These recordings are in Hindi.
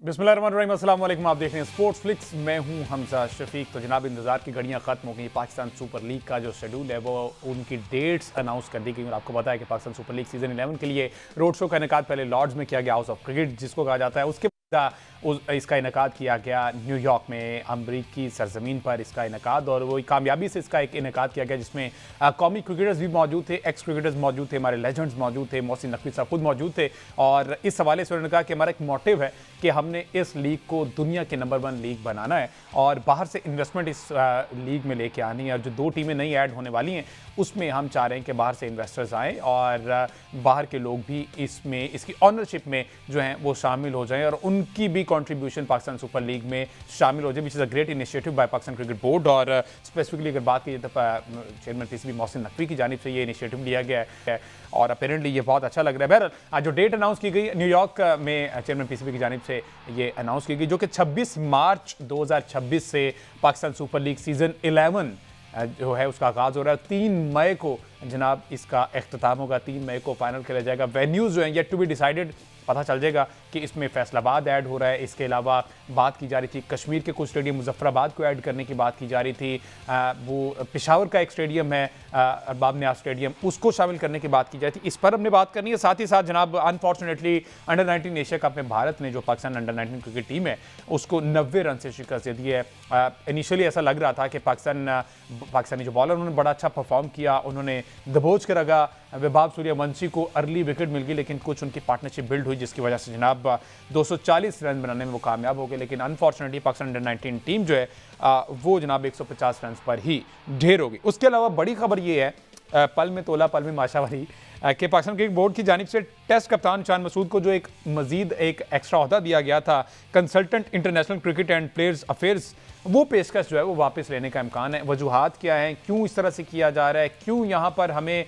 बिस्मिल्लाहिर्रहमानिर्रहीम, अस्सलाम वालेकुम। आप देख रहे हैं स्पोर्ट्स फ्लिक्स। मैं हूं हमजा शफीक। तो जनाब, इंतजार की घड़ियां खत्म हो गई। पाकिस्तान सुपर लीग का जो शेड्यूल है वो उनकी डेट्स अनाउंस कर दी गई। और आपको पता है कि पाकिस्तान सुपर लीग सीजन 11 के लिए रोड शो का इनेकाद पहले लॉर्ड्स में किया गया, हाउस ऑफ क्रिकेट जिसको कहा जाता है। उसके इसका इनेकाद किया गया न्यूयॉर्क में, अमरीकी सरजमीन पर इसका इनेकाद, और वो कामयाबी से इसका एक इनेकाद किया गया जिसमें कौमी क्रिकेटर्स भी मौजूद थे, एक्स क्रिकेटर्स मौजूद थे, हमारे लेजेंड्स मौजूद थे, मोहसिन नकवी साहब खुद मौजूद थे। और इस हवाले से उन्होंने कहा कि हमारा एक मोटिव है कि हमने इस लीग को दुनिया के नंबर 1 लीग बनाना है और बाहर से इन्वेस्टमेंट इस लीग में लेके आनी है। और जो 2 टीमें नई ऐड होने वाली हैं उसमें हम चाह रहे हैं कि बाहर से इन्वेस्टर्स आएँ और बाहर के लोग भी इसमें इसकी ऑनरशिप में जो हैं वो शामिल हो जाएं और उनकी भी कंट्रीब्यूशन पाकिस्तान सुपर लीग में शामिल हो जाए, which is a great initiative by Pakistan cricket board. और स्पेसिफिकली अगर बात की जाए तो चेयरमैन पीसीबी मोहसिन नकवी की जानिब से ये इनिशिएटिव लिया गया है और अपेरेंटली ये बहुत अच्छा लग रहा है। बहरहाल आज जो डेट अनाउंस की गई न्यूयॉर्क में चेयरमैन पीसीबी की जानिब से ये अनाउंस की गई, जो कि 26 मार्च 2026 से पाकिस्तान सुपर लीग सीजन 11 जो है उसका आगाज़ हो रहा है। 3 मई को जनाब इसका इख्तिताम होगा, 3 मई को फाइनल खेला जाएगा। वेन्यूज़ जो हैं येट टू बी डिसाइडेड, पता चल जाएगा कि इसमें फैसलाबाद ऐड हो रहा है। इसके अलावा बात की जा रही थी कश्मीर के कुछ स्टेडियम, मुजफ्फराबाद को ऐड करने की बात की जा रही थी। वो पेशावर का एक स्टेडियम है अरबाब नियाज़ स्टेडियम, उसको शामिल करने की बात की जाती थी। इस पर हमने बात करनी है। साथ ही साथ जनाब अनफॉर्चुनेटली अंडर 19 एशिया कप में भारत ने, जो पाकिस्तान अंडर 19 क्रिकेट टीम है, उसको 90 रन से शिकस्त दे दी है। इनिशियली ऐसा लग रहा था कि पाकिस्तानी जो बॉलर उन्होंने बड़ा अच्छा परफॉर्म किया, उन्होंने दबोच के रखा, वैभव सूर्यवंशी को अर्ली विकेट मिल गई, लेकिन कुछ उनकी पार्टनरशिप बिल्ड हुई जिसकी वजह से जनाब 240 रन बनाने में वो कामयाब हो गए। लेकिन अनफॉर्चुनेटली पाकिस्तान अंडर 19 टीम जो है वो जनाब 150 रन पर ही ढेर हो गई। उसके अलावा बड़ी खबर ये है, पल में तोला पल में माशा वाली, कि पाकिस्तान क्रिकेट बोर्ड की जानिब से टेस्ट कप्तान चांद मसूद को जो एक मजीद एक एक्स्ट्रा ओहदा दिया गया था, consultant international cricket and players affairs, वो पेशकश जो है वो वापस लेने का इम्कान है। वजूहात क्या हैं, क्यों इस तरह से किया जा रहा है, क्यों यहाँ पर हमें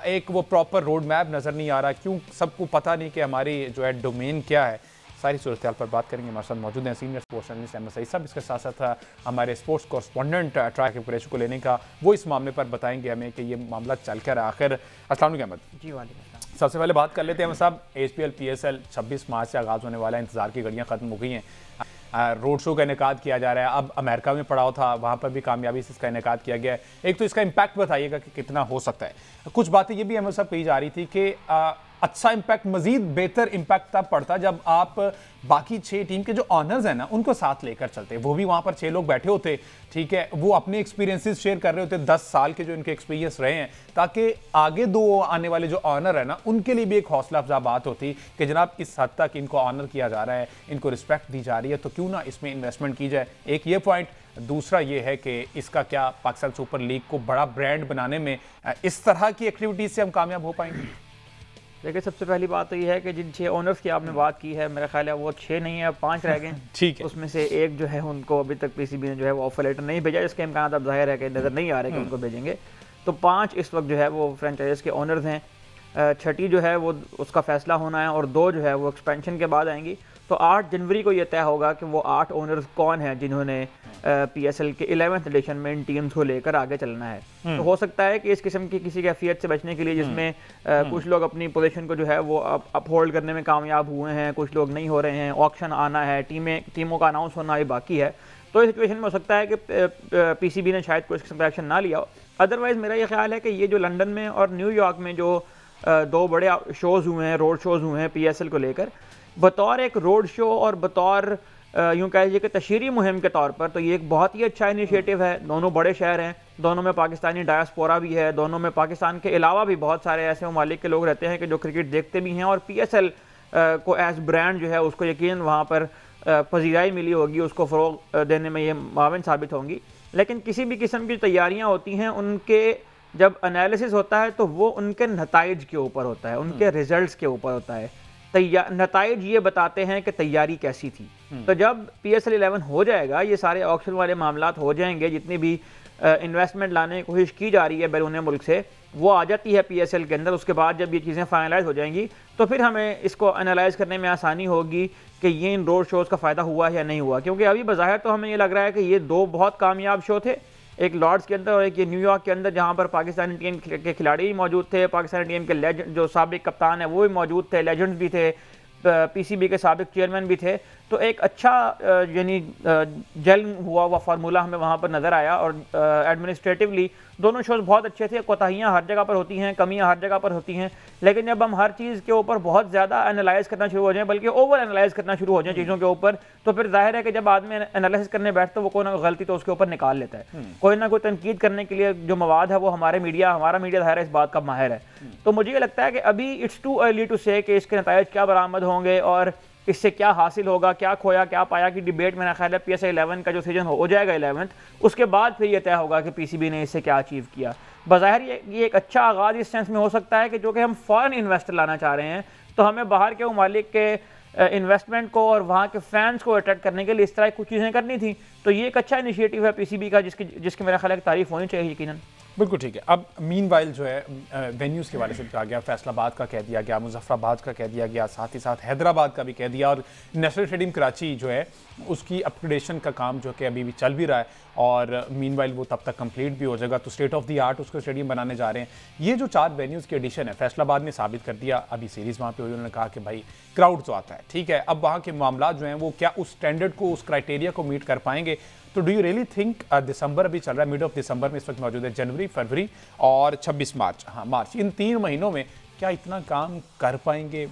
एक वो प्रॉपर रोड मैप नज़र नहीं आ रहा, क्यों सबको पता नहीं कि हमारी जो है डोमेन क्या है, सारी सूरत पर बात करेंगे। हमारे साथ मौजूद हैं senior sports analyst Ahmed Saeed साहब, इसके साथ साथ हमारे स्पोर्ट्स कॉरेस्पोंडेंट ट्रैक कुरैशी को लेने का, वो इस मामले पर बताएंगे हमें कि ये मामला चल कर आखिर। अस्सलाम वालेकुम अहमद जी। वालेकुम। सबसे पहले बात कर लेते हैं अहमद साहब, HPL PSL 26 मार्च से आगाज़ होने वाला है, इंतजार की घड़ियाँ खत्म हो गई हैं। रोड शो का इनेकाद किया जा रहा है, अब अमेरिका में पड़ाव था, वहाँ पर भी कामयाबी से इसका इनेकाद किया गया है। एक तो इसका इम्पैक्ट बताइएगा कि कितना हो सकता है। कुछ बातें ये भी अहमद साहब कही जा रही थी कि अच्छा इम्पैक्ट, मजीद बेहतर इम्पैक्ट तब पड़ता जब आप बाकी 6 टीम के जो ऑनर्स हैं ना उनको साथ लेकर चलते। वो भी वहाँ पर 6 लोग बैठे होते, ठीक है, वो अपने एक्सपीरियंसेस शेयर कर रहे होते, 10 साल के जो इनके एक्सपीरियंस रहे हैं, ताकि आगे 2 आने वाले जो ऑनर है ना उनके लिए भी एक हौसला अफजा बात होती कि जनाब इस हद तक इनको ऑनर किया जा रहा है, इनको रिस्पेक्ट दी जा रही है, तो क्यों ना इसमें इन्वेस्टमेंट की जाए। एक ये पॉइंट। दूसरा ये है कि इसका क्या पाकिस्तान सुपर लीग को बड़ा ब्रांड बनाने में इस तरह की एक्टिविटीज से हम कामयाब हो पाएंगे? देखिए, सबसे पहली बात तो ये है कि जिन 6 ओनर्स की आपने बात की है, मेरा ख्याल है वो 6 नहीं है, 5 रह गए। ठीक है। उसमें से एक जो है उनको अभी तक पीसीबी ने जो है वो ऑफर लेटर नहीं भेजा, इसके इम्कान अब जाहिर है कि नज़र नहीं आ रहे कि उनको भेजेंगे। तो 5 इस वक्त जो है वो फ्रेंचाइज के ओनर्स हैं। 6ठी जो है वो उसका फैसला होना है और 2 जो है वो एक्सपेंशन के बाद आएंगी। तो 8 जनवरी को ये तय होगा कि वो 8 ओनर्स कौन हैं जिन्होंने PSL के 11th एडिशन में इन टीम्स को लेकर आगे चलना है। तो हो सकता है कि इस किस्म की किसी कैफियत से बचने के लिए, जिसमें कुछ लोग अपनी पोजीशन को जो है वो अपहोल्ड करने में कामयाब हुए हैं, कुछ लोग नहीं हो रहे हैं, ऑक्शन आना है, टीमों का अनाउंस होना अभी बाकी है, तो इस सिचुएशन में हो सकता है कि PCB ने शायद कोई किस्म का एक्शन ना लिया हो। अदरवाइज़ मेरा ये ख्याल है कि ये जो लंदन में और न्यूयॉर्क में जो 2 बड़े शोज़ हुए हैं, रोड शोज़ हुए हैं PSL को लेकर, बतौर एक रोड शो और बतौर यूँ कह लीजिए कि तशहीरी मुहिम के तौर पर, तो ये एक बहुत ही अच्छा इनिशिएटिव है। दोनों बड़े शहर हैं, दोनों में पाकिस्तानी डायस्पोरा भी है, दोनों में पाकिस्तान के अलावा भी बहुत सारे ऐसे ममालिक के लोग रहते हैं कि जो क्रिकेट देखते भी हैं, और PSL को एज ब्रांड जो है उसको यकीन वहाँ पर पजीराई मिली होगी, उसको फ़रोग देने में ये माविन साबित होंगी। लेकिन किसी भी किस्म की तैयारियाँ होती हैं, उनके जब एनालिसिस होता है तो वो उनके नताइज के ऊपर होता है, उनके रिजल्ट्स के ऊपर होता है। नताइज ये बताते हैं कि तैयारी कैसी थी। तो जब PSL 11 हो जाएगा, ये सारे ऑक्शन वाले मामलात हो जाएंगे, जितनी भी इन्वेस्टमेंट लाने की कोशिश की जा रही है बैरून मुल्क से, वो आ जाती है PSL के अंदर। उसके बाद जब ये चीज़ें फाइनलाइज हो जाएंगी तो फिर हमें इसको एनालाइज करने में आसानी होगी कि ये इन रोड शोज़ का फ़ायदा हुआ या नहीं हुआ। क्योंकि अभी बज़ाहिर तो हमें ये लग रहा है कि ये 2 बहुत कामयाब शो थे, एक लॉर्ड्स के अंदर और एक ये न्यूयॉर्क के अंदर, जहाँ पर पाकिस्तानी टीम के खिलाड़ी भी मौजूद थे, पाकिस्तानी टीम के जो साबिक कप्तान है वो भी मौजूद थे, लेजेंड्स भी थे, पीसीबी के साबिक चेयरमैन भी थे, तो एक अच्छा यानी जेल हुआ फार्मूला हमें वहाँ पर नज़र आया और एडमिनिस्ट्रेटिवली दोनों शोज़ बहुत अच्छे थे। कोताहियाँ हर जगह पर होती हैं, कमियाँ हर जगह पर होती हैं, लेकिन जब हम हर चीज़ के ऊपर बहुत ज़्यादा एनालाइज करना शुरू हो जाएं, बल्कि ओवर एनालाइज करना शुरू हो जाएं चीज़ों के ऊपर, तो फिर जाहिर है कि जब आदमी एनालिसिस करने बैठता है वो कोई ना गलती तो उसके ऊपर निकाल लेता है। कोई ना कोई तनकीद करने के लिए जो मवाद है वो हमारा मीडिया जाहिर है इस बात का माहिर है। तो मुझे ये लगता है कि अभी इट्स टू अर्ली टू से कि इसके नतायज क्या बरामद होंगे और इससे क्या हासिल होगा, क्या खोया क्या पाया की डिबेट मेरा ख्याल है PSL 11 का जो सीजन हो जाएगा 11th, उसके बाद फिर यह तय होगा कि पीसीबी ने इससे क्या अचीव किया। बज़ाहिर ये एक अच्छा आगाज़ इस सेंस में हो सकता है कि जो कि हम फॉरेन इन्वेस्टर लाना चाह रहे हैं, तो हमें बाहर के ममालिक के इन्वेस्टमेंट को और वहाँ के फैंस को अट्रैक्ट करने के लिए इस तरह कुछ चीज़ें करनी थी। तो ये एक अच्छा इनिशिएटिव है पीसीबी का, जिसकी मेरा ख्याल है तारीफ होनी चाहिए यकीनन। बिल्कुल ठीक है। अब मीनवाइल जो है वेन्यूज़ के वाले से कहा गया, फैसलाबाद का कह दिया गया, मुजफ्फराबाद का कह दिया गया, साथ ही साथ हैदराबाद का भी कह दिया, और नेशनल स्टेडियम कराची जो है उसकी अपग्रेडेशन का काम जो कि अभी भी चल भी रहा है और मीनवाइल वो तब तक कंप्लीट भी हो जाएगा, तो स्टेट ऑफ द आर्ट उसको स्टेडियम बनाने जा रहे हैं। ये जो 4 वेन्यूज़ की एडिशन है, फैसलाबाद ने साबित कर दिया, अभी सीरीज़ वहाँ पे हुई, उन्होंने कहा कि भाई क्राउड जो आता है ठीक है, अब वहाँ के मामला जो हैं वो क्या उस स्टैंडर्ड को, उस क्राइटेरिया को मीट कर पाएंगे। तो डू यू रियली थिंक दिसंबर अभी चल रहा है, मिड ऑफ दिसंबर में इस वक्त मौजूद है, जनवरी, फरवरी और 26 मार्च, हाँ मार्च, इन 3 महीनों में क्या इतना काम कर पाएंगे?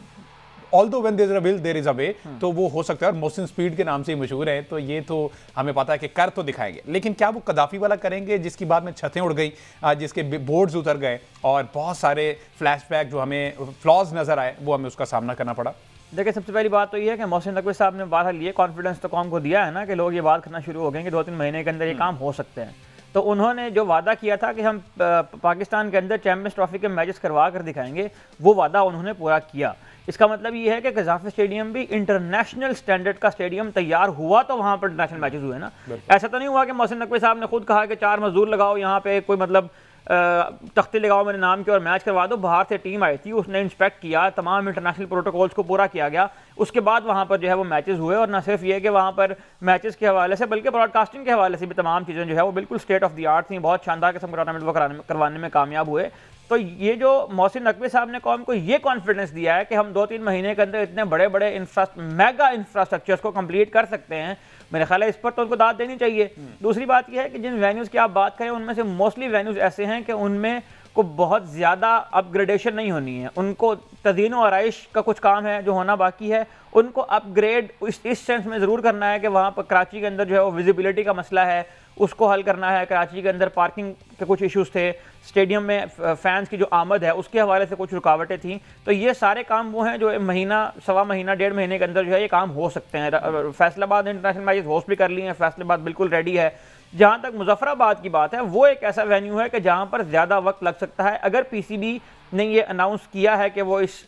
Although when there is a will there is a way, तो वो हो सकता है, और मोहसिन स्पीड के नाम से ही मशहूर है, तो ये तो हमें पता है कि कर तो दिखाएंगे, लेकिन क्या वो कदाफी वाला करेंगे जिसकी बाद में छतें उड़ गई, जिसके बोर्ड्स उतर गए और बहुत सारे फ्लैशबैक जो हमें फ्लॉज नजर आए, वो हमें उसका सामना करना पड़ा? देखिए, सबसे पहली बात तो ये है कि मोहसिन नकवी साहब ने बहरहाल ये कॉन्फिडेंस तो कौम को दिया है ना कि लोग ये बात करना शुरू हो गए कि 2-3 महीने के अंदर ये काम हो सकते हैं। तो उन्होंने जो वादा किया था कि हम पाकिस्तान के अंदर चैंपियंस ट्रॉफी के मैचेस करवा कर दिखाएंगे, वो वादा उन्होंने पूरा किया। इसका मतलब ये है कि कज़ाफ़ी स्टेडियम भी इंटरनेशनल स्टैंडर्ड का स्टेडियम तैयार हुआ, तो वहाँ पर इंटरनेशनल मैचेस हुए ना। ऐसा तो नहीं हुआ कि मोहसिन नकवी साहब ने खुद कहा कि 4 मजदूर लगाओ यहाँ पे, कोई मतलब तख्ती लगाओ मेरे नाम के और मैच करवा दो। बाहर से टीम आई थी, उसने इंस्पेक्ट किया, तमाम इंटरनेशनल प्रोटोकॉल्स को पूरा किया गया, उसके बाद वहाँ पर जो है वो मैचेस हुए। और न सिर्फ ये कि वहाँ पर मैचेस के हवाले से बल्कि ब्रॉडकास्टिंग के हवाले से भी तमाम चीज़ें जो है वो बिल्कुल स्टेट ऑफ द आर्ट थी, बहुत शानदार किस्म का टूर्नामेंट वो करवाने में कामयाब हुए। तो ये जो मोहसिन नकवी साहब ने कौम को ये कॉन्फिडेंस दिया है कि हम 2-3 महीने के अंदर इतने बड़े बड़े मेगा इंफ्रास्ट्रक्चर्स को कंप्लीट कर सकते हैं, मेरे ख्याल है इस पर तो उनको दाद देनी चाहिए। दूसरी बात यह है कि जिन वेन्यूज़ की आप बात करें उनमें से मोस्टली वेन्यूज़ ऐसे हैं कि उनमें को बहुत ज़्यादा अपग्रेडेशन नहीं होनी है, उनको तज़ीन व आराइश का कुछ काम है जो होना बाकी है, उनको अपग्रेड इस सेंस में ज़रूर करना है कि वहाँ पर कराची के अंदर जो है वो विजिबिलिटी का मसला है, उसको हल करना है। कराची के अंदर पार्किंग के कुछ इश्यूज़ थे, स्टेडियम में फैंस की जो आमद है उसके हवाले से कुछ रुकावटें थीं, तो ये सारे काम वो हैं जो महीना, सवा महीना, 1.5 महीने के अंदर जो है ये काम हो सकते हैं। फैसलाबाद इंटरनेशनल मैचेस होस्ट भी कर लिए हैं, फैसलाबाद बिल्कुल रेडी है। जहाँ तक मुजफ्फराबाद की बात है, वो एक ऐसा वेन्यू है कि जहाँ पर ज़्यादा वक्त लग सकता है। अगर पीसीबी ने ये अनाउंस किया है कि वो इस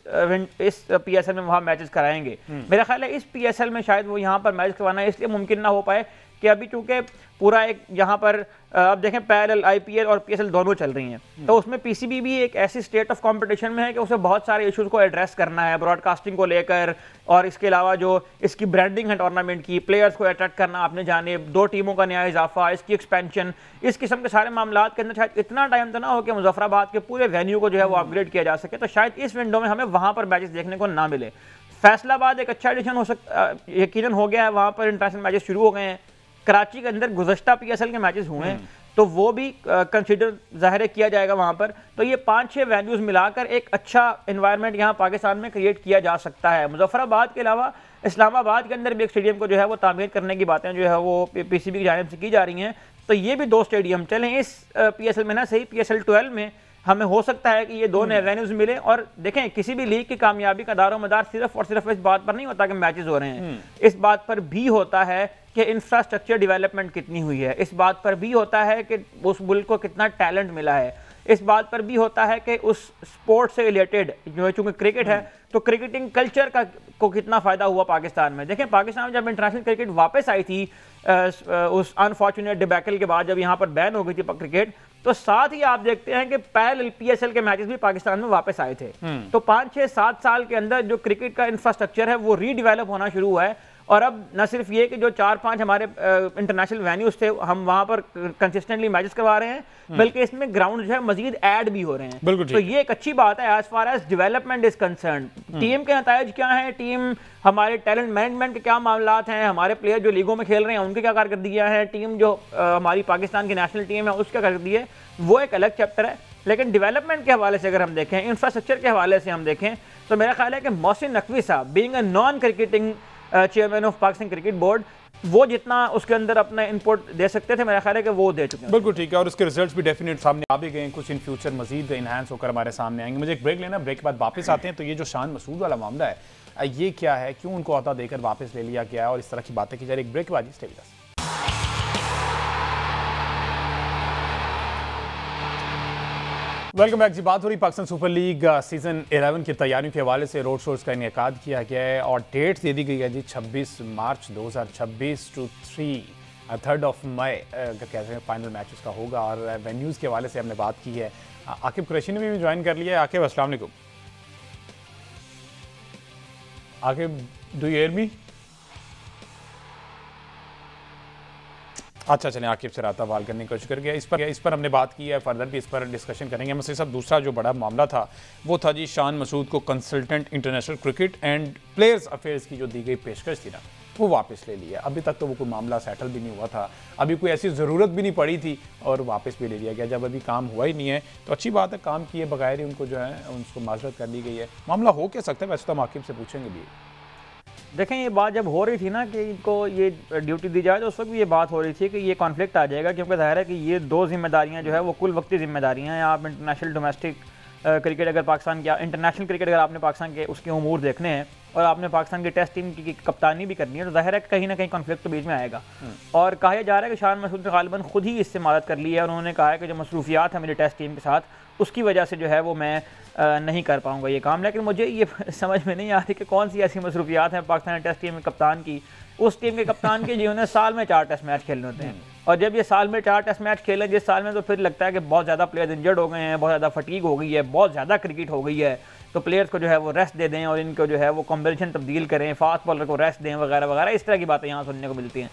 PSL में वहाँ मैचेस कराएंगे, मेरा ख्याल है इस PSL में शायद वो यहाँ पर मैच करवाना इसलिए मुमकिन ना हो पाए कि अभी चूंकि पूरा एक यहाँ पर अब देखें पैरेलल IPL और PSL दोनों चल रही हैं, तो उसमें पीसीबी भी एक ऐसी स्टेट ऑफ कंपटीशन में है कि उसे बहुत सारे इश्यूज को एड्रेस करना है, ब्रॉडकास्टिंग को लेकर, और इसके अलावा जो इसकी ब्रांडिंग है टूर्नामेंट की, प्लेयर्स को अट्रैक्ट करना अपने जानिब, 2 टीमों का नया इजाफा, इसकी एक्सपेंशन, इस किस्म के सारे मामला के अंदर शायद इतना टाइम तो ना हो कि मुजफ्फराबाद के पूरे वेन्यू को जो है वो अपग्रेड किया जा सके। तो शायद इस विंडो में हमें वहाँ पर मैचेस देखने को ना मिले। फैसलाबाद एक अच्छा एडिशन हो सकता, यकीनन हो गया है, वहाँ पर इंटरनेशनल मैचेस शुरू हो गए हैं। कराची के अंदर गुज़श्ता PSL के मैचेस हुए हैं, तो वो भी कंसीडर ज़ाहिर किया जाएगा वहाँ पर। तो ये 5-6 वेन्यूज़ मिलाकर एक अच्छा इन्वायरमेंट यहाँ पाकिस्तान में क्रिएट किया जा सकता है। मुजफ्फराबाद के अलावा इस्लामाबाद के अंदर भी एक स्टेडियम को जो है वो तामीर करने की बातें जो है वो पीसीबी की जानिब से की जा रही हैं। तो ये भी 2 स्टेडियम चलें इस PSL में ना सही, PSL 12 में हमें हो सकता है कि ये 2 नए वेन्यूज़ मिले। और देखें, किसी भी लीग की कामयाबी का दारोमदार सिर्फ और सिर्फ इस बात पर नहीं होता कि मैचेस हो रहे हैं, इस बात पर भी होता है कि इंफ्रास्ट्रक्चर डेवलपमेंट कितनी हुई है, इस बात पर भी होता है कि उस मुल्क को कितना टैलेंट मिला है, इस बात पर भी होता है कि उस स्पोर्ट से रिलेटेड जो है, चूंकि क्रिकेट है तो क्रिकेटिंग कल्चर को कितना फ़ायदा हुआ पाकिस्तान में। देखें, पाकिस्तान में जब इंटरनेशनल क्रिकेट वापस आई थी उस अनफॉर्चुनेट डिबैकल के बाद, जब यहाँ पर बैन हो गई थी क्रिकेट, तो साथ ही आप देखते हैं कि पैरेलल PSL के मैचेस भी पाकिस्तान में वापस आए थे। तो 5-6-7 साल के अंदर जो क्रिकेट का इंफ्रास्ट्रक्चर है वो रीडेवलप होना शुरू हुआ है, और अब न सिर्फ ये कि जो 4-5 हमारे इंटरनेशनल वेन्यूज थे हम वहां पर कंसिस्टेंटली मैचेस करवा रहे हैं, बल्कि इसमें ग्राउंड जो है मजीद ऐड भी हो रहे हैं। तो ये एक अच्छी बात है as far as development is concern. Team के नतायज क्या है, टीम हमारे टैलेंट मैनेजमेंट के क्या मामलात हैं, हमारे प्लेयर जो लीगों में खेल रहे हैं उनकी क्या कारकर्दगियाँ हैं, टीम जो हमारी पाकिस्तान की नेशनल टीम है उसकी क्या कारकर्दगी है, वो एक अलग चैप्टर है। लेकिन डेवलपमेंट के हवाले से अगर हम देखें, इंफ्रास्ट्रक्चर के हवाले से हम देखें, तो मेरा ख्याल है कि मोहसिन नकवी साहब being a non cricketing chairman of Pakistan cricket board, वो जितना उसके अंदर अपना इनपुट दे सकते थे मेरा ख्याल है कि वो दे चुके हैं। बिल्कुल ठीक है, और उसके रिजल्ट्स भी डेफिनेट सामने आ भी गए हैं, कुछ इन फ्यूचर मजीद इनहांस होकर हमारे सामने आएंगे। मुझे एक ब्रेक लेना, ब्रेक के बाद वापस आते हैं। तो ये जो शान मसूद वाला मामला है, ये क्या है, क्यों उनको अहदा देकर वापस ले लिया गया है, और इस तरह की बातें की जा रही है। एक ब्रेक के बाद stay with us. Welcome back जी। बात हो रही पाकिस्तान सुपर लीग सीजन 11 की तैयारियों के हवाले से रोड शोज का इनेकाद किया गया है और डेट दे दी गई है जी 26 मार्च 2026 टू 3 मई कहते हैं फाइनल मैच उसका होगा। और वेन्यूज़ के हवाले से हमने बात की है। आकिब कुरैशी ने भी ज्वाइन कर लिया है। आकिब अस्सलाम वालेकुम। Aqib do you hear me? अच्छा, चलें आकिब से राता वाल करने की कोशिश करके इस पर हमने बात की है, फर्दर भी इस पर डिस्कशन करेंगे। मसले साहब, दूसरा जो बड़ा मामला था वो था जी शान मसूद को consultant international cricket and players affairs की जो दी गई पेशकश थी ना, वो वापस ले लिया। अभी तक तो वो कोई मामला सेटल भी नहीं हुआ था, अभी कोई ऐसी ज़रूरत भी नहीं पड़ी थी और वापस भी ले लिया गया। जब अभी काम हुआ ही नहीं है तो अच्छी बात है, काम किए बगैर ही उनको जो है उनको माजरत कर दी गई है। मामला हो क्या सकता है, वैसे तो हम आकिब से पूछेंगे भी। देखें, ये बात जब हो रही थी ना कि इनको ये ड्यूटी दी जाए, तो उस वक्त भी ये बात हो रही थी कि ये कॉन्फ्लिक्ट आ जाएगा, क्योंकि जाहिर है कि ये दो जिम्मेदारियां जो है वो कुल वक्ती जिम्मेदारियां हैं। आप इंटरनेशनल डोमेस्टिक क्रिकेट अगर पाकिस्तान की, इंटरनेशनल क्रिकेट अगर आपने पाकिस्तान के उसके उमूर देखने हैं और आपने पाकिस्तान की टेस्ट टीम की कप्तानी भी करनी है, तो जाहिर है कहीं ना कहीं कॉन्फ्लिक्ट तो बीच में आएगा। और कहा जा रहा है कि शान मसूद ने गालिबन खुद ही इससे मदद कर ली है और उन्होंने कहा है कि जो मसरूफियात है मेरी टेस्ट टीम के साथ, उसकी वजह से जो है वो मैं नहीं कर पाऊंगा ये काम। लेकिन मुझे ये समझ में नहीं आ रही कि कौन सी ऐसी मसरूफियात हैं पाकिस्तान टेस्ट टीम में कप्तान की, उस टीम के कप्तान की जिन्होंने साल में 4 टेस्ट मैच खेलने होते हैं। और जब ये साल में 4 टेस्ट मैच खेले जिस साल में, तो फिर लगता है कि बहुत ज़्यादा प्लेयर इंजर्ड हो गए हैं, बहुत ज़्यादा फटीग हो गई है, बहुत ज़्यादा क्रिकेट हो गई है, तो प्लेयर्स को जो है वो रेस्ट दे दें और इनको जो है वो कॉम्बिनेशन तब्दील करें, फास्ट बॉलर को रेस्ट दें वगैरह वगैरह, इस तरह की बातें यहाँ सुनने को मिलती हैं।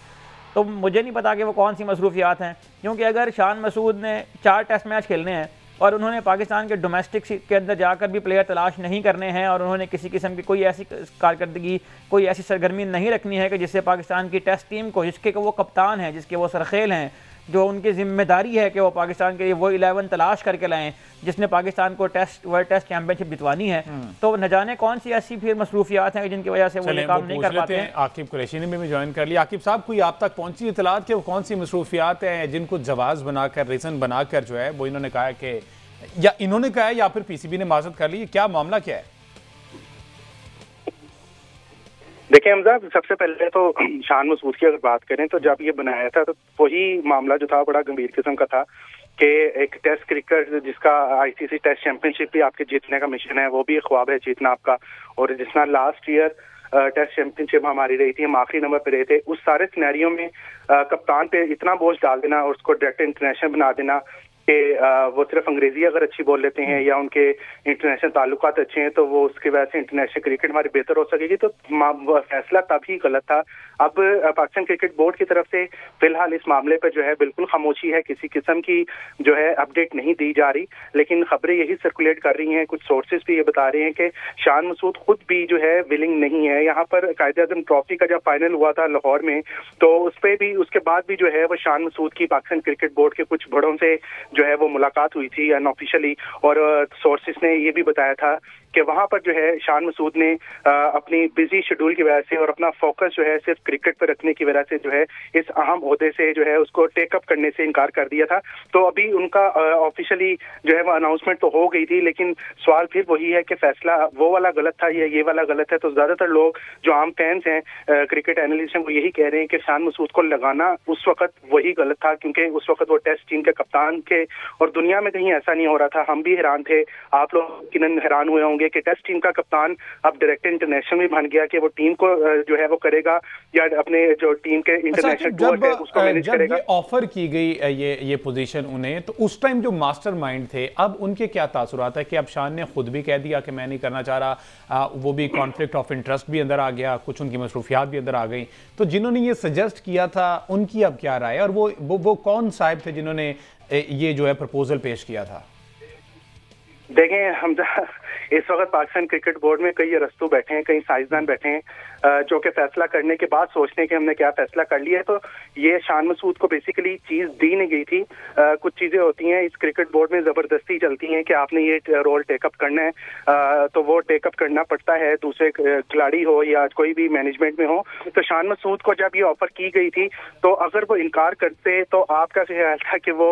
तो मुझे नहीं पता कि वो कौन सी मसरूफियात हैं, क्योंकि अगर शान मसूद ने 4 टेस्ट मैच खेलने हैं और उन्होंने पाकिस्तान के डोमेस्टिक के अंदर जाकर भी प्लेयर तलाश नहीं करने हैं और उन्होंने किसी किस्म की कोई ऐसी कारकर्दगी, कोई ऐसी सरगर्मी नहीं रखनी है कि जिससे पाकिस्तान की टेस्ट टीम को, जिसके वो कप्तान हैं, जिसके वो सरखेल हैं, जो उनकी जिम्मेदारी है कि वो पाकिस्तान के लिए वो 11 तलाश करके लाएं जिसने पाकिस्तान को वर्ल्ड टेस्ट चैंपियनशिप जितवानी है, तो न जाने कौन सी ऐसी फिर मसरूफियात हैं जिनकी वजह से वो ये काम नहीं कर पाते हैं। आकिब कुरैशी ने भी ज्वाइन कर लिया। आकिब साहब, कोई आप तक पहुंची इतलात कि वो कौन सी मसरूफियात हैं जिनको जवाब बनाकर, रीज़न बनाकर जो है वो इन्होंने कहा कि, या इन्होंने कहा है या फिर पीसीबी ने माजरत कर ली, क्या मामला क्या है? देखिए हमजा, सबसे पहले तो शान मसूद की अगर बात करें तो जब ये बनाया था तो वही मामला जो था बड़ा गंभीर किस्म का था कि एक टेस्ट क्रिकेट जिसका आईसीसी टेस्ट चैंपियनशिप भी आपके जीतने का मिशन है, वो भी ख्वाब है जीतना आपका। और जिसना लास्ट ईयर टेस्ट चैंपियनशिप हमारी रही थी, हम आखिरी नंबर पे रहे थे, उस सारे सिनेरियो में कप्तान पे इतना बोझ डाल देना और उसको डायरेक्ट इंटरनेशनल बना देना कि वो सिर्फ अंग्रेजी अगर अच्छी बोल लेते हैं या उनके इंटरनेशनल ताल्लुकात अच्छे हैं तो वो उसकी वजह से इंटरनेशनल क्रिकेट हमारी बेहतर हो सकेगी, तो फैसला तभी गलत था। अब पाकिस्तान क्रिकेट बोर्ड की तरफ से फिलहाल इस मामले पर जो है बिल्कुल खामोशी है, किसी किस्म की जो है अपडेट नहीं दी जा रही, लेकिन खबरें यही सर्कुलेट कर रही हैं, कुछ सोर्सेज भी ये बता रहे हैं कि शान मसूद खुद भी जो है विलिंग नहीं है। यहाँ पर कायदे-ए-आज़म ट्रॉफी का जब फाइनल हुआ था लाहौर में, तो उस पर भी, उसके बाद भी जो है वो शान मसूद की पाकिस्तान क्रिकेट बोर्ड के कुछ बड़ों से जो है वो मुलाकात हुई थी अनऑफिशियली, और सोर्सेस ने ये भी बताया था कि वहां पर जो है शान मसूद ने अपनी बिजी शेड्यूल की वजह से और अपना फोकस जो है सिर्फ क्रिकेट पर रखने की वजह से जो है इस अहम ओहदे से जो है उसको टेकअप करने से इनकार कर दिया था। तो अभी उनका ऑफिशियली जो है वो अनाउंसमेंट तो हो गई थी, लेकिन सवाल फिर वही है कि फैसला वो वाला गलत था या ये वाला गलत है। तो ज्यादातर लोग जो आम फैंस हैं, क्रिकेट एनालिस्ट हैं, वो यही कह रहे हैं कि शान मसूद को लगाना उस वक्त वही गलत था, क्योंकि उस वक्त वो टेस्ट टीम के कप्तान के, और दुनिया में कहीं ऐसा नहीं हो रहा था। हम भी हैरान थे, आप लोग किन हैरान हुए होंगे है कि टेस्ट टीम का कप्तान अब डायरेक्टर इंटरनेशनल में बन गया कि वो टीम को जो है वो करेगा या अपने जो टीम के इंटरनेशनल टूर है उसको मैनेज करेगा। जब ये ऑफर की गई ये पोजीशन उन्हें, तो उस टाइम जो मास्टरमाइंड थे, अब उनके क्या तासुरात है कि अब शान ने खुद भी कह दिया कि मैं नहीं करना चाह रहा, वो भी कॉन्फ्लिक्ट ऑफ इंटरेस्ट भी अंदर आ गया, कुछ उनकी मसरूफियात भी अंदर आ गई, तो जिन्होंने ये सजेस्ट किया था उनकी अब क्या राय है और वो कौन साहब थे जिन्होंने ये जो है प्रपोजल पेश किया था? देखें हम इस वक्त पाकिस्तान क्रिकेट बोर्ड में कई अरस्तू बैठे हैं, कई साइंसदान बैठे हैं जो कि फैसला करने के बाद सोचते हैं कि हमने क्या फैसला कर लिया है। तो ये शान मसूद को बेसिकली चीज दी नहीं गई थी। कुछ चीजें होती हैं इस क्रिकेट बोर्ड में जबरदस्ती चलती हैं कि आपने ये रोल टेकअप करना है, तो वो टेकअप करना पड़ता है, दूसरे खिलाड़ी हो या कोई भी मैनेजमेंट में हो। तो शान मसूद को जब ये ऑफर की गई थी तो अगर वो इनकार करते तो आपका ख्याल था कि वो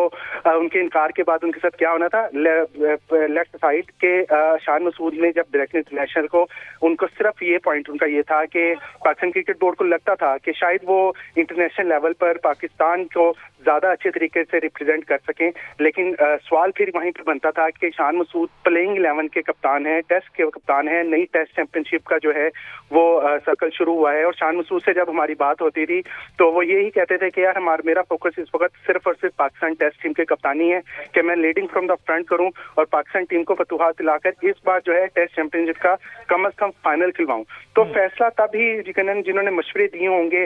उनके इनकार के बाद उनके साथ क्या होना था? लेफ्ट साइड के शान मसूद ने जब डायरेक्टर इंटरनेशनल को, उनको सिर्फ ये पॉइंट उनका ये था कि पाकिस्तान क्रिकेट बोर्ड को लगता था कि शायद वो इंटरनेशनल लेवल पर पाकिस्तान को ज्यादा अच्छे तरीके से रिप्रेजेंट कर सकें, लेकिन सवाल फिर वहीं पर बनता था कि शान मसूद प्लेइंग 11 के कप्तान हैं, टेस्ट के कप्तान हैं, नई टेस्ट चैंपियनशिप का जो है वो सर्कल शुरू हुआ है। और शान मसूद से जब हमारी बात होती थी तो वो यही कहते थे कि यार मेरा फोकस इस वक्त सिर्फ और सिर्फ पाकिस्तान टेस्ट टीम के कप्तानी है कि मैं लीडिंग फ्रॉम द फ्रंट करूं और पाकिस्तान टीम को फतुहात दिलाकर इस बार जो है टेस्ट चैंपियनशिप का कम से कम फाइनल खिलवाऊं। तो फैसला तभी जिन्होंने मशवरे दिए होंगे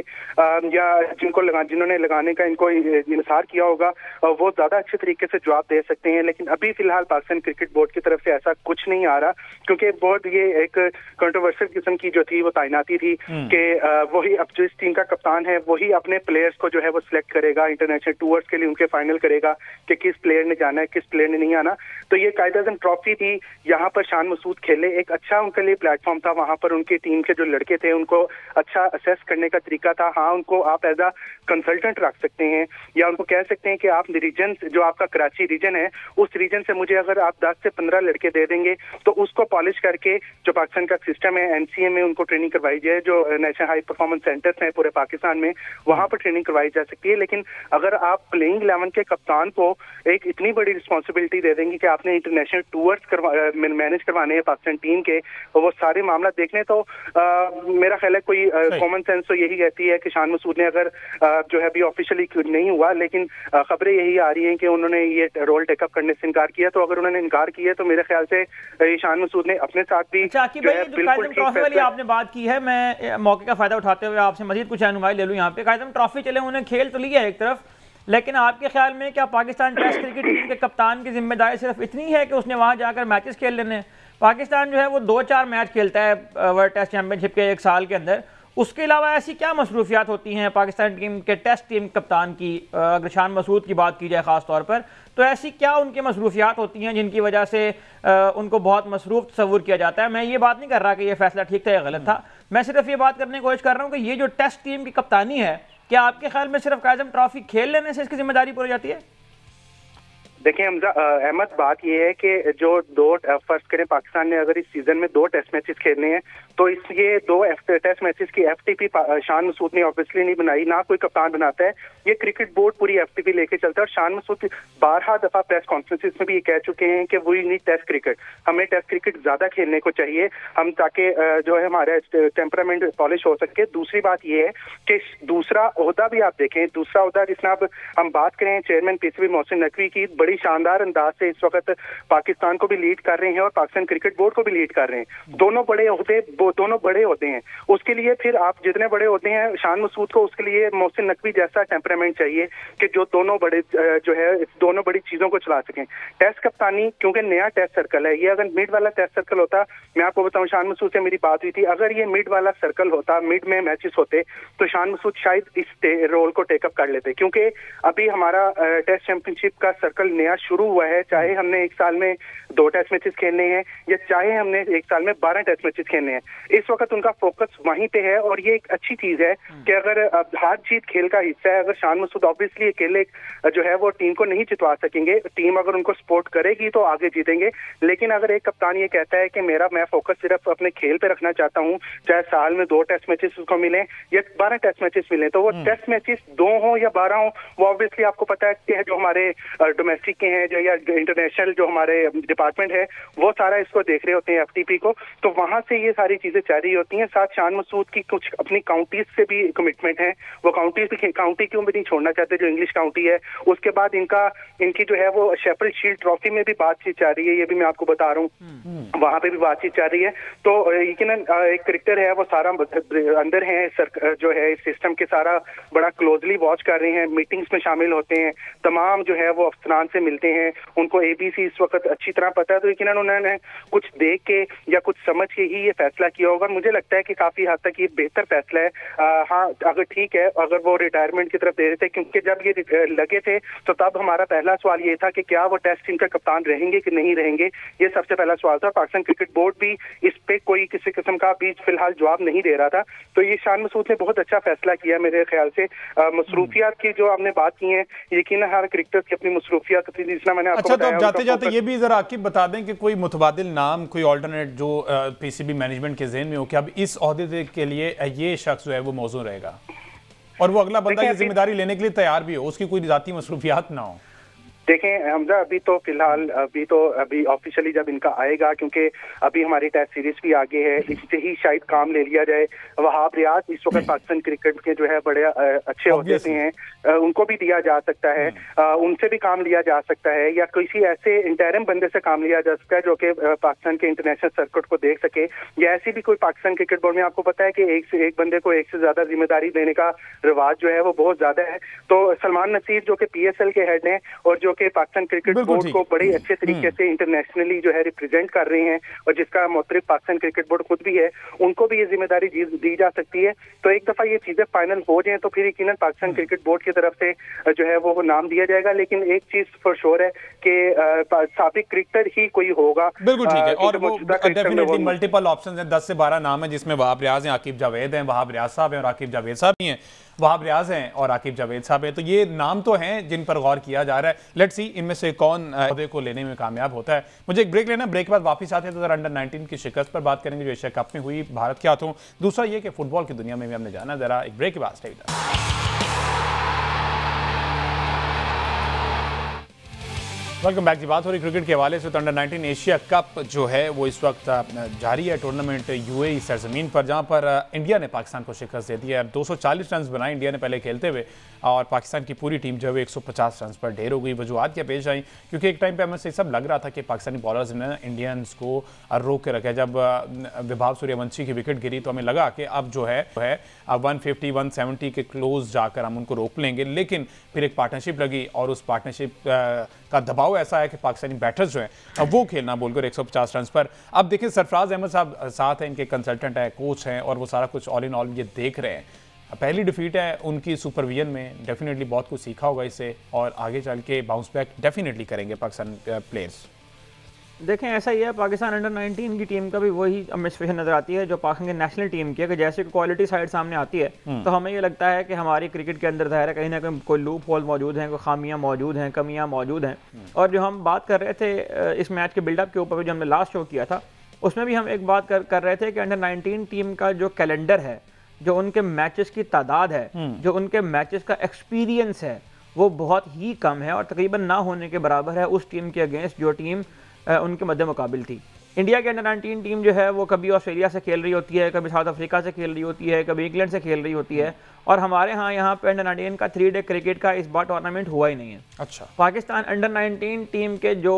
या जिन्होंने लगाने का इनको इंतजार किया होगा वो ज्यादा अच्छे तरीके से जवाब दे सकते हैं। लेकिन अभी फिलहाल पाकिस्तान क्रिकेट बोर्ड की तरफ से ऐसा कुछ नहीं आ रहा, क्योंकि बोर्ड ये एक कंट्रोवर्शियल किस्म की जो थी वो तैनाती थी कि वही अब जिस टीम का कप्तान है वही अपने प्लेयर्स को जो है वो सिलेक्ट करेगा, इंटरनेशनल टूर्स के लिए उनके फाइनल करेगा कि किस प्लेयर ने जाना है किस प्लेयर ने नहीं आना। तो ये कायद-ए-आज़म ट्रॉफी थी, यहाँ पर शान मसूद खेले, एक अच्छा उनके लिए प्लेटफॉर्म था, वहां पर उनकी टीम के जो लड़के थे उनको अच्छा असेस करने का तरीका था। हाँ, उनको आप एज अ कंसल्टेंट रख सकते हैं या उनको कह सकते हैं कि आप रीजन जो आपका कराची रीजन है उस रीजन से मुझे अगर आप 10 से 15 लड़के दे देंगे तो उसको पॉलिश करके जो पाकिस्तान का सिस्टम है एनसीए में उनको ट्रेनिंग करवाई जाए, जो नेशनल हाई परफॉर्मेंस सेंटर्स हैं पूरे पाकिस्तान में वहां पर ट्रेनिंग करवाई जा सकती है। लेकिन अगर आप प्लेइंग 11 के कप्तान को एक इतनी बड़ी रिस्पॉन्सिबिलिटी दे देंगे कि आपने इंटरनेशनल टूर्स मैनेज करवाने हैं पाकिस्तान टीम के, वो सारे मामला देखने तो मेरा ख्याल है कोई कॉमन सेंस तो यही कहती है कि शान मसूद ने अगर जो है अभी ऑफिशियली नहीं हुआ लेकिन खबरें यही आ रही हैं कि उन्होंने ये रोल टेकअप करने से इनकार किया। तो अगर उन्होंने इनकार किया तो मेरे ख्याल से शान मसूद ने अपने साथ भी ट्रॉफी वाली आपने बात की है, मैं मौके का फायदा उठाते हुए आपसे मजीद कुछ रहनुमाई ले लूं। यहाँ पे कायदम ट्रॉफी चले, उन्हें खेल तो लिया एक तरफ, लेकिन आपके ख्याल में क्या पाकिस्तान टेस्ट क्रिकेट टीम के कप्तान की जिम्मेदारी सिर्फ इतनी है कि उसने वहां जाकर मैचेस खेल लेने? पाकिस्तान जो है वो 2-4 मैच खेलता है वर्ल्ड टेस्ट चैंपियनशिप के एक साल के अंदर, उसके अलावा ऐसी क्या मसरूफियात होती हैं पाकिस्तान टीम के टेस्ट टीम कप्तान की? अगर शान मसूद की बात की जाए ख़ास तौर पर, तो ऐसी क्या उनकी मसरूफियात होती हैं जिनकी वजह से उनको बहुत मसरूफ तस्वुर किया जाता है? मैं ये बात नहीं कर रहा कि ये फैसला ठीक था या गलत था, मैं सिर्फ ये बात करने की कोशिश कर रहा हूँ कि ये जो टेस्ट टीम की कप्तानी है, क्या आपके ख्याल में सिर्फ कायदम ट्रॉफी खेल लेने से इसकी जिम्मेदारी पूरी जाती है? देखिए अहमद, बात यह है कि जो फर्स्ट करें पाकिस्तान ने अगर इस सीजन में 2 टेस्ट मैचेस खेलने हैं तो ये 2 टेस्ट मैचेस की एफटीपी शान मसूद ने ऑब्वियसली नहीं बनाई, ना कोई कप्तान बनाता है, ये क्रिकेट बोर्ड पूरी एफटीपी लेके चलता है। और शान मसूद 12 दफा प्रेस कॉन्फ्रेंसेस में भी ये कह चुके हैं कि वी नीड टेस्ट क्रिकेट, हमें टेस्ट क्रिकेट ज्यादा खेलने को चाहिए, हम ताकि जो है हमारा टेम्परामेंट पॉलिश हो सके। दूसरी बात ये है कि दूसरा ओहदा भी आप देखें, दूसरा ओहदा जिसमें अब हम बात करें चेयरमैन पीसीबी मोहसिन नकवी की, बड़ी शानदार अंदाज से इस वक्त पाकिस्तान को भी लीड कर रहे हैं और पाकिस्तान क्रिकेट बोर्ड को भी लीड कर रहे हैं। दोनों बड़े होते हैं, उसके लिए फिर आप जितने बड़े होते हैं शान मसूद को उसके लिए मोहसिन नकवी जैसा टेम्परामेंट चाहिए कि जो दोनों बड़े जो है दोनों बड़ी चीजों को चला सकें। टेस्ट कप्तानी क्योंकि नया टेस्ट सर्कल है, ये अगर मिड वाला टेस्ट सर्कल होता, मैं आपको बताऊं शान मसूद से मेरी बात हुई थी, अगर ये मिड वाला सर्कल होता, मिड में मैचेस होते तो शान मसूद शायद इस रोल को टेकअप कर लेते, क्योंकि अभी हमारा टेस्ट चैंपियनशिप का सर्कल नया शुरू हुआ है। चाहे हमने एक साल में 2 टेस्ट मैचेस खेलने हैं या चाहे हमने एक साल में 12 टेस्ट मैचेस खेलने हैं, इस वक्त उनका फोकस वहीं पे है। और ये एक अच्छी चीज है कि अगर हार जीत खेल का हिस्सा है, अगर शान मसूद ऑब्वियसली अकेले जो है वो टीम को नहीं जितवा सकेंगे, टीम अगर उनको सपोर्ट करेगी तो आगे जीतेंगे। लेकिन अगर एक कप्तान ये कहता है कि मैं फोकस सिर्फ अपने खेल पे रखना चाहता हूँ, चाहे साल में 2 टेस्ट मैचेस उसको मिले या 12 टेस्ट मैचेस मिले, तो वो टेस्ट मैचेस 2 हो या 12 हो, वो ऑब्वियसली आपको पता है कि जो हमारे डोमेस्टिक ट्रैफिक के हैं जो या इंटरनेशनल जो हमारे डिपार्टमेंट है वो सारा इसको देख रहे होते हैं FTP को, तो वहां से ये सारी चीजें जारी होती हैं। साथ शान मसूद की कुछ अपनी काउंटीज से भी कमिटमेंट है, वो काउंटी क्यों भी नहीं छोड़ना चाहते जो इंग्लिश काउंटी है। उसके बाद इनकी जो है वो शेफील्ड शील्ड ट्रॉफी में भी बातचीत जा रही है, ये भी मैं आपको बता रहा हूँ, वहां पे भी बातचीत जा रही है। तो यकीनन एक क्रिकेटर है वो सारा अंदर है जो है इस सिस्टम के, सारा बड़ा क्लोजली वॉच कर रहे हैं, मीटिंग्स में शामिल होते हैं, तमाम जो है वो अफसरान से मिलते हैं, उनको ABC इस वक्त अच्छी तरह पता है। तो यकीनन उन्होंने कुछ देख के या कुछ समझ के ही ये फैसला किया होगा। मुझे लगता है कि काफी हद तक ये बेहतर फैसला है। हाँ, अगर ठीक है अगर वो रिटायरमेंट की तरफ दे रहे थे, क्योंकि जब ये लगे थे तो तब हमारा पहला सवाल ये था कि क्या वो टेस्ट टीम का कप्तान रहेंगे कि नहीं रहेंगे, ये सबसे पहला सवाल था। पाकिस्तान क्रिकेट बोर्ड भी इस पे कोई किसी किस्म का भी फिलहाल जवाब नहीं दे रहा था। तो ये शान मसूद ने बहुत अच्छा फैसला किया मेरे ख्याल से। मसरूफियात की जो आपने बात की है, यकीनन हर क्रिकेटर की अपनी मसरूफियात होती है, जिसना मैंने आपको अच्छा, तो बताया। अब जाते जाते ये भी जरा आकिब बता दें कि कोई मुतबादिल नाम, कोई ऑल्टरनेट जो PCB मैनेजमेंट के ज़हन में हो कि अब इस ओहदे के लिए ये शख्स जो है वो मौजूद रहेगा और वो अगला बंदा ये जिम्मेदारी लेने के लिए तैयार भी हो, उसकी कोई ज़ाती मसरूफियात ना हो। देखें हमजा, अभी तो फिलहाल अभी ऑफिशियली जब इनका आएगा, क्योंकि अभी हमारी टेस्ट सीरीज भी आगे है, इससे ही शायद काम ले लिया जाए। वहाब रियाज इस वक्त पाकिस्तान क्रिकेट के जो है बड़े अच्छे होते हैं, उनको भी दिया जा सकता है, उनसे भी काम लिया जा सकता है, या किसी ऐसे इंटरिम बंदे से काम लिया जा सकता है जो कि पाकिस्तान के इंटरनेशनल सर्किट को देख सके। या ऐसी भी कोई पाकिस्तान क्रिकेट बोर्ड में आपको पता है कि एक बंदे को एक से ज्यादा जिम्मेदारी देने का रिवाज जो है वो बहुत ज्यादा है। तो सलमान नसीर जो कि PSL के हेड हैं और जो कि पाकिस्तान क्रिकेट बोर्ड को बड़े अच्छे तरीके से इंटरनेशनली जो है रिप्रेजेंट कर रहे हैं और जिसका मुतरिफ पाकिस्तान क्रिकेट बोर्ड खुद भी है, उनको भी ये जिम्मेदारी दी जा सकती है। तो एक दफा ये चीजें फाइनल हो जाए तो फिर यकीनन पाकिस्तान क्रिकेट बोर्ड की तरफ से जो है वो नाम दिया जाएगा। लेकिन एक चीज फॉर श्योर है कि साबिक क्रिकेटर ही कोई होगा। बिल्कुल ठीक है, और वो डेफिनेटली मल्टीपल ऑप्शंस हैं, 10 से 12 नाम है, जिसमें वहाब रियाज हैं, आकिब जावेद हैं, वहाब रियाज साहब हैं और आकिब जावेद साहब भी हैं, वहाब रियाज हैं और आकिब जावेद साहब हैं। तो ये नाम तो हैं जिन पर गौर किया जा रहा है। लेट्स सी इनमें से कौन ओहदे को लेने में कामयाब होता है। मुझे एक ब्रेक लेना, ब्रेक के बाद वापस आते हैं तो जरा अंडर 19 की शिकस्त पर बात करेंगे जो एशिया कप में हुई भारत के हाथों। दूसरा ये कि फुटबॉल की दुनिया में भी हमने जाना, जरा एक ब्रेक के बाद stay with us. Welcome back. की बात हो रही क्रिकेट के हवाले से, तो अंडर 19 एशिया कप जो है वो इस वक्त जारी है। टूर्नामेंट UAE सरजमीन पर, जहां पर इंडिया ने पाकिस्तान को शिकस्त दे दी है। 240 रन बनाए इंडिया ने पहले खेलते हुए, और पाकिस्तान की पूरी टीम जो है 150 रन पर ढेर हो गई। वजूहत क्या पेश आई, क्योंकि एक टाइम पे हमें से सब लग रहा था कि पाकिस्तानी बॉलर्स ने इंडियंस को रोक के रखा। जब विभाव सूर्यवंशी की विकेट गिरी तो हमें लगा कि अब जो है 150 170 के क्लोज जाकर हम उनको रोक लेंगे। लेकिन फिर एक पार्टनरशिप लगी और उस पार्टनरशिप का दबाव ऐसा है कि पाकिस्तानी बैटर्स जो हैं अब वो खेलना बोलकर 150 रन पर। अब देखिए सरफराज अहमद साहब साथ हैं, इनके कंसल्टेंट हैं, कोच हैं, और वो सारा कुछ ऑल इन ऑल ये देख रहे हैं। पहली डिफीट है उनकी सुपरविजन में, डेफिनेटली बहुत कुछ सीखा होगा इससे और आगे चल के बाउंस बैक डेफिनेटली करेंगे पाकिस्तान प्लेयर्स। देखें ऐसा ही है, पाकिस्तान अंडर 19 की टीम का भी वही हमें सिचुएशन नजर आती है जो पाकिस्तान की नेशनल टीम की है, कि जैसे क्वालिटी साइड सामने आती है तो हमें ये लगता है कि हमारी क्रिकेट के अंदर ज़ाहिर है कहीं ना कहीं कोई लूप होल मौजूद हैं, कोई खामियां मौजूद हैं, कमियां मौजूद हैं। और जो हम बात कर रहे थे इस मैच के बिल्डअप के ऊपर जो हमने लास्ट शो किया था, उसमें भी हम एक बात कर रहे थे कि अंडर 19 टीम का जो कैलेंडर है, जो उनके मैचेस की तादाद है, जो उनके मैचेस का एक्सपीरियंस है, वो बहुत ही कम है और तकरीबन ना होने के बराबर है उस टीम के अगेंस्ट जो टीम उनके मध्य मुकाबिल थी। इंडिया के अंडर 19 टीम जो है वो कभी ऑस्ट्रेलिया से खेल रही होती है, कभी साउथ अफ्रीका से खेल रही होती है, कभी इंग्लैंड से खेल रही होती है, और हमारे यहाँ पे अंडर 19 का 3 डे क्रिकेट का इस बार टूर्नामेंट हुआ ही नहीं है। अच्छा, पाकिस्तान अंडर 19 टीम के जो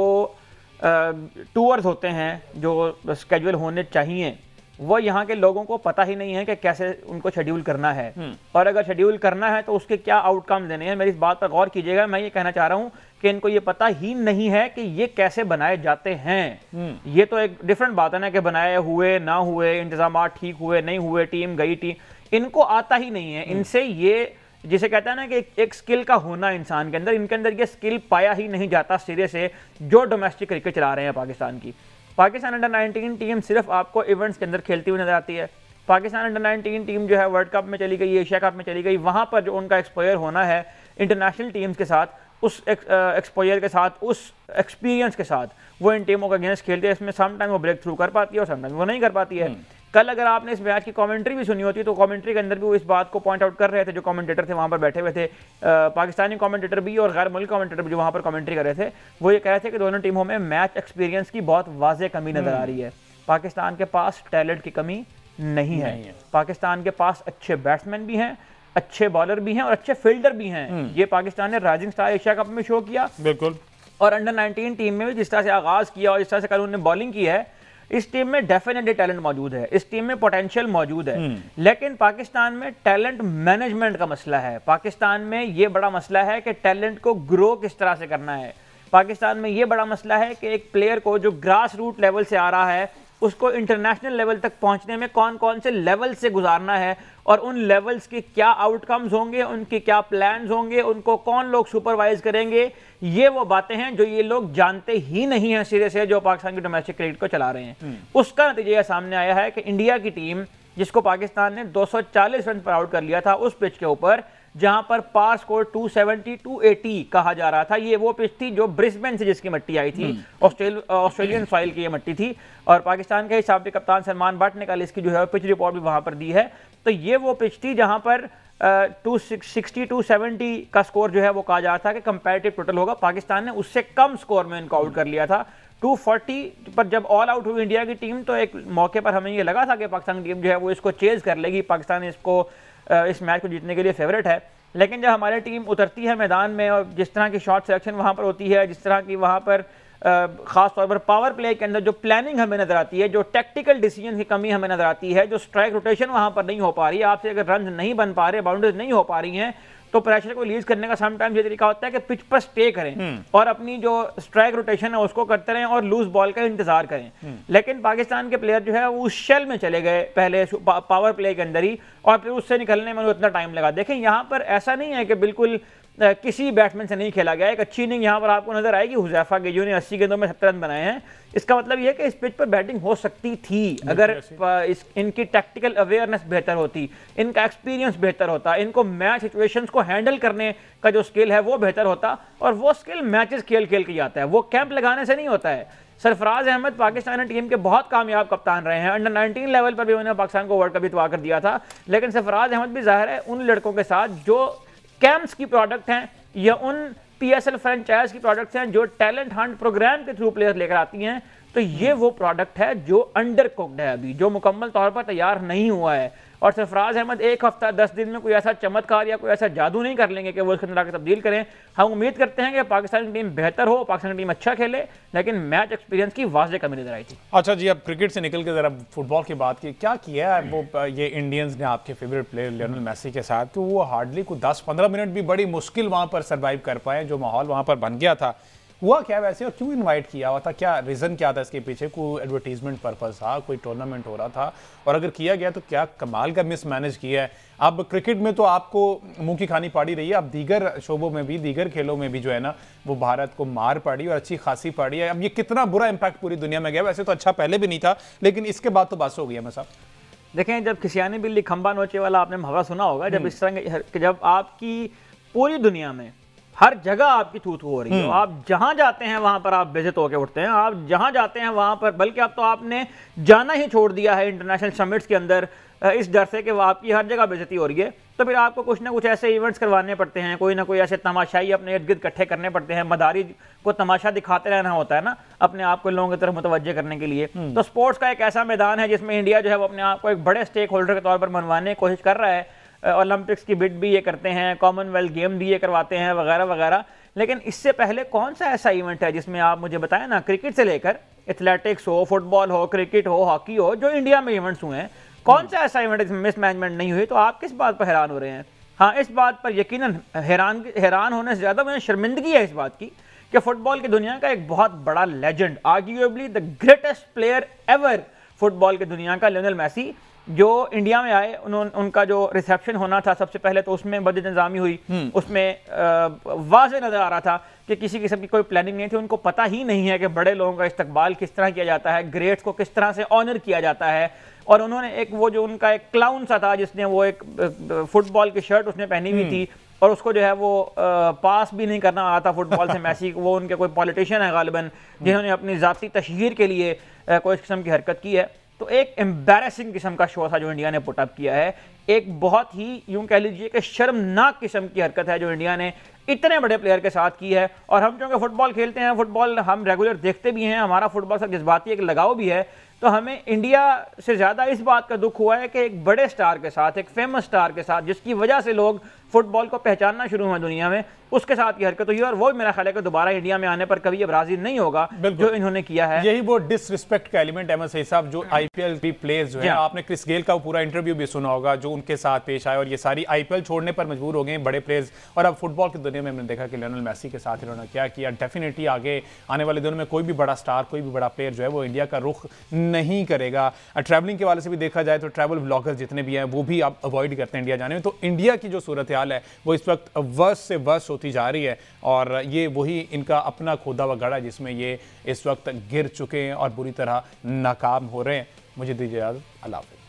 टूर्स होते हैं, जो स्केड्यूल होने चाहिए, वो यहाँ के लोगों को पता ही नहीं है कि कैसे उनको शेड्यूल करना है, और अगर शेड्यूल करना है तो उसके क्या आउटकम देने हैं। मेरी इस बात पर गौर कीजिएगा, मैं ये कहना चाह रहा हूँ कि इनको ये पता ही नहीं है कि ये कैसे बनाए जाते हैं। ये तो एक डिफरेंट बात है ना कि बनाए हुए ना हुए, इंतजाम ठीक हुए नहीं हुए, टीम गई, टीम इनको आता ही नहीं है। इनसे ये जिसे कहता है ना कि एक स्किल का होना इंसान के अंदर, इनके अंदर ये स्किल पाया ही नहीं जाता सिरे से, जो डोमेस्टिक क्रिकेट चला रहे हैं पाकिस्तान की। पाकिस्तान अंडर 19 टीम सिर्फ आपको इवेंट्स के अंदर खेलती हुई नजर आती है। पाकिस्तान अंडर 19 टीम जो है वर्ल्ड कप में चली गई, एशिया कप में चली गई, वहां पर जो उनका एक्सपोजर होना है इंटरनेशनल टीम्स के साथ, उस एक्सपोजर के साथ, उस एक्सपीरियंस के साथ वो इन टीमों के अगेंस्ट खेलती है। इसमें समटाइम वो ब्रेक थ्रू कर पाती है और समटाइम वो नहीं कर पाती है। कल अगर आपने इस मैच की कमेंट्री भी सुनी होती तो कमेंट्री के अंदर भी वो इस बात को पॉइंट आउट कर रहे थे, जो कमेंटेटर थे वहाँ पर बैठे हुए थे, पाकिस्तानी कमेंटेटर भी और गैर मुल्की कमेंटेटर भी जो वहाँ पर कमेंट्री कर रहे थे, वो ये कह रहे थे कि दोनों टीमों में मैच एक्सपीरियंस की बहुत वाज़ेह कमी नज़र आ रही है। पाकिस्तान के पास टैलेंट की कमी नहीं है। पाकिस्तान के पास अच्छे बैट्समैन भी हैं, अच्छे बॉलर भी हैं और अच्छे फील्डर भी हैं। ये पाकिस्तान ने राइजिंग स्टार एशिया कप में शो किया, बिल्कुल, और अंडर 19 टीम में भी जिस तरह से आगाज किया और जिस तरह से कल उन्होंने बॉलिंग की है, इस टीम में डेफिनेटली टैलेंट मौजूद है, इस टीम में पोटेंशियल मौजूद है। लेकिन पाकिस्तान में टैलेंट मैनेजमेंट का मसला है। पाकिस्तान में ये बड़ा मसला है कि टैलेंट को ग्रो किस तरह से करना है। पाकिस्तान में ये बड़ा मसला है कि एक प्लेयर को जो ग्रास रूट लेवल से आ रहा है उसको इंटरनेशनल लेवल तक पहुंचने में कौन कौन से लेवल से गुजारना है और उन लेवल्स के क्या आउटकम्स होंगे, उनके क्या प्लान्स होंगे, उनको कौन लोग सुपरवाइज करेंगे। ये वो बातें हैं जो ये लोग जानते ही नहीं हैं सिरे से, जो पाकिस्तान की डोमेस्टिक क्रिकेट को चला रहे हैं। उसका नतीजा यह सामने आया है कि इंडिया की टीम, जिसको पाकिस्तान ने 240 रन पर आउट कर लिया था उस पिच के ऊपर, जहां पर पार स्कोर 270 280 कहा जा रहा था, ये वो पिच थी जो ब्रिस्बेन से जिसकी मट्टी आई थी, ऑस्ट्रेलियन सॉइल की ये मट्टी थी। और पाकिस्तान के हिसाब से कप्तान सलमान बट ने कल इसकी जो है पिच रिपोर्ट भी वहां पर दी है। तो ये वो पिच थी जहां पर 260 270 का स्कोर जो है वो कहा जा रहा था कि कंपैरेटिव टोटल होगा। पाकिस्तान ने उससे कम स्कोर में इनको आउट कर लिया था। 240 पर जब ऑल आउट हुई इंडिया की टीम तो एक मौके पर हमें ये लगा था कि पाकिस्तान की टीम जो है वो इसको चेज कर लेगी, पाकिस्तान इसको इस मैच को जीतने के लिए फेवरेट है। लेकिन जब हमारी टीम उतरती है मैदान में और जिस तरह की शॉट सिलेक्शन वहाँ पर होती है, जिस तरह की वहाँ पर ख़ास तौर पर पावर प्ले के अंदर जो प्लानिंग हमें नजर आती है, जो टेक्टिकल डिसीजन की कमी हमें नजर आती है, जो स्ट्राइक रोटेशन वहाँ पर नहीं हो पा रही है, आपसे अगर रन नहीं बन पा रहे, बाउंड्रीज नहीं हो पा रही हैं, तो प्रेशर को रिलीज करने का समटाइम्स ये तरीका होता है कि पिच पर स्टे करें और अपनी जो स्ट्राइक रोटेशन है उसको करते रहें और लूज बॉल का इंतजार करें। लेकिन पाकिस्तान के प्लेयर जो है वो उस शेल में चले गए पहले पावर प्ले के अंदर ही, और फिर उससे निकलने में उतना टाइम लगा। देखें यहाँ पर ऐसा नहीं है कि बिल्कुल किसी बैट्समैन से नहीं खेला गया। एक अच्छी इनिंग यहाँ पर आपको नजर आएगी हुजैफा गेजो ने 80 गेंदों में 70 रन बनाए हैं। इसका मतलब यह है कि इस पिच पर बैटिंग हो सकती थी अगर इनकी टैक्टिकल अवेयरनेस बेहतर होती, इनका एक्सपीरियंस बेहतर होता, इनको मैच सिचुएशंस को हैंडल करने का जो स्किल है वो बेहतर होता। और वो स्किल मैचेस खेल खेल के आता है, वो कैंप लगाने से नहीं होता है। सरफराज अहमद पाकिस्तानी टीम के बहुत कामयाब कप्तान रहे हैं, अंडर 19 लेवल पर भी उन्होंने पाकिस्तान को वर्ल्ड कप जितवा कर दिया था। लेकिन सरफराज अहमद भी जाहिर है उन लड़कों के साथ जो कैंप्स की प्रोडक्ट हैं या उन PSL फ्रेंचाइज की प्रोडक्ट्स हैं जो टैलेंट हंट प्रोग्राम के थ्रू प्लेयर लेकर आती हैं। तो ये वो प्रोडक्ट है जो अंडर कुक्ड है अभी, जो मुकम्मल तौर पर तैयार नहीं हुआ है। और सरफराज अहमद एक हफ्ता 10 दिन में कोई ऐसा चमत्कार या कोई ऐसा जादू नहीं कर लेंगे कि वो इसके अंदर आकर तब्दील करें। हम उम्मीद करते हैं कि पाकिस्तान की टीम बेहतर हो, पाकिस्तान की टीम अच्छा खेले, लेकिन मैच एक्सपीरियंस की वाज़ेह कमी नजर आई थी। अच्छा जी, अब क्रिकेट से निकल के जरा फुटबॉल की बात की, क्या किया है वो ये इंडियंस ने आपके फेवरेट प्लेयर लियोनेल मेसी के साथ? तो वो हार्डली को 10-15 मिनट भी बड़ी मुश्किल वहाँ पर सर्वाइव कर पाए। जो माहौल वहाँ पर बन गया था, हुआ क्या वैसे और क्यों इनवाइट किया हुआ था? क्या रीज़न क्या था इसके पीछे? कोई एडवर्टीजमेंट पर्पस था, कोई टूर्नामेंट हो रहा था? और अगर किया गया तो क्या कमाल का मिसमैनेज किया है? अब क्रिकेट में तो आपको मुंह की खानी पड़ी रही है, अब दीगर शोबों में भी, दीगर खेलों में भी जो है ना वो भारत को मार पड़ी और अच्छी खासी पड़ी है। अब ये कितना बुरा इंपैक्ट पूरी दुनिया में गया? वैसे तो अच्छा पहले भी नहीं था, लेकिन इसके बाद तो बस हो गया। मैं साहब देखें, जब खिसियानी बिल्ली खंबा नोचे वाला आपने मुहावरा सुना होगा, जब इस तरह जब आपकी पूरी दुनिया में हर जगह आपकी थू थू हो रही है, आप जहां जाते हैं वहां पर आप बेइज्जत होकर उठते हैं, आप जहां जाते हैं वहां पर, बल्कि अब तो आपने जाना ही छोड़ दिया है इंटरनेशनल समिट्स के अंदर इस डर से कि आपकी हर जगह बेइज्जती हो रही है। तो फिर आपको कुछ ना कुछ ऐसे इवेंट्स करवाने पड़ते हैं, कोई ना कोई ऐसे तमाशाई अपने इर्द गिर्द इकट्ठे करने पड़ते हैं, मदारी को तमाशा दिखाते रहना होता है ना अपने आप को लोगों की तरफ मुतवज्जे करने के लिए। तो स्पोर्ट्स का एक ऐसा मैदान है जिसमें इंडिया जो है वो अपने आप को एक बड़े स्टेक होल्डर के तौर पर मनवाने की कोशिश कर रहा है। ओलंपिक्स की बिड भी ये करते हैं, कॉमनवेल्थ गेम भी ये करवाते हैं, वगैरह वगैरह। लेकिन इससे पहले कौन सा ऐसा इवेंट है जिसमें आप मुझे बताएं ना, क्रिकेट से लेकर एथलेटिक्स हो, फुटबॉल हो, क्रिकेट हो, हॉकी हो, जो इंडिया में इवेंट्स हुए हैं, कौन सा ऐसा इवेंट जिसमें मिसमैनेजमेंट नहीं हुई? तो आप किस बात पर हैरान हो रहे हैं? हाँ, इस बात पर यकीनन हैरान होने से ज़्यादा मुझे शर्मिंदगी है इस बात की कि फुटबॉल की दुनिया का एक बहुत बड़ा legend, arguably the greatest player ever football की दुनिया का, लियोनेल मेसी, जो इंडिया में आए, उनका जो रिसेप्शन होना था सबसे पहले तो उसमें बद इंतजामी हुई, उसमें वाज़े नजर आ रहा था कि किसी किस्म की कोई प्लानिंग नहीं थी। उनको पता ही नहीं है कि बड़े लोगों का इस्तकबाल किस तरह किया जाता है, ग्रेट्स को किस तरह से ऑनर किया जाता है। और उन्होंने एक वो जो उनका एक क्लाउन सा था जिसने वो एक फुटबॉल की शर्ट उसने पहनी हुई थी और उसको जो है वो पास भी नहीं करना आता फुटबॉल से मैसी, वो उनके कोई पॉलिटिशियन है गालिबन जिन्होंने अपनी ज़ाती तशहीर के लिए कोई किस्म की हरकत की है। तो एक एम्बैरेसिंग किस्म का शो था जो इंडिया ने पुटअप किया है। एक बहुत ही यूं कह लीजिए कि शर्मनाक किस्म की हरकत है जो इंडिया ने इतने बड़े प्लेयर के साथ की है। और हम चूंकि फुटबॉल खेलते हैं, फुटबॉल हम रेगुलर देखते भी हैं, हमारा फुटबॉल से जज्बाती एक लगाव भी है, तो हमें इंडिया से ज़्यादा इस बात का दुख हुआ है कि एक बड़े स्टार के साथ, एक फेमस स्टार के साथ, जिसकी वजह से लोग फुटबॉल को पहचानना शुरू हुआ दुनिया में, उसके साथ की हरकत हुई। और वो मेरा ख्याल है कि दोबारा इंडिया में आने पर कभी अब राजी नहीं होगा जो इन्होंने किया है। यही वो डिसरिस्पेक्ट का एलिमेंट अहमद सईद साहब, जो आईपीएल भी प्लेयर्स जो है, आपने क्रिस गेल का पूरा इंटरव्यू भी सुना होगा जो उनके साथ पेश आए, और ये सारी आईपीएल छोड़ने पर मजबूर हो गए बड़े प्लेयर्स। और अब फुटबॉल की दुनिया में हमने देखा कि लियोनेल मेसी के साथ इन्होंने क्या किया। डेफिनेटली आगे आने वाले दिनों में कोई भी बड़ा स्टार, कोई भी बड़ा प्लेयर जो है वो इंडिया का रुख नहीं करेगा। ट्रैवलिंग के वाले से भी देखा जाए तो ट्रैवल ब्लॉगर्स जितने भी हैं वो भी अब अवॉइड करते हैं इंडिया जाने में। तो इंडिया की जो सूरत हाल है वो इस वक्त वर्स से वर्स होती जा रही है, और ये वही इनका अपना खोदा हुआ गड़ा है जिसमें ये इस वक्त गिर चुके हैं और बुरी तरह नाकाम हो रहे हैं। मुझे दीजिए इजाज़त, अल्लाह हाफ़िज़।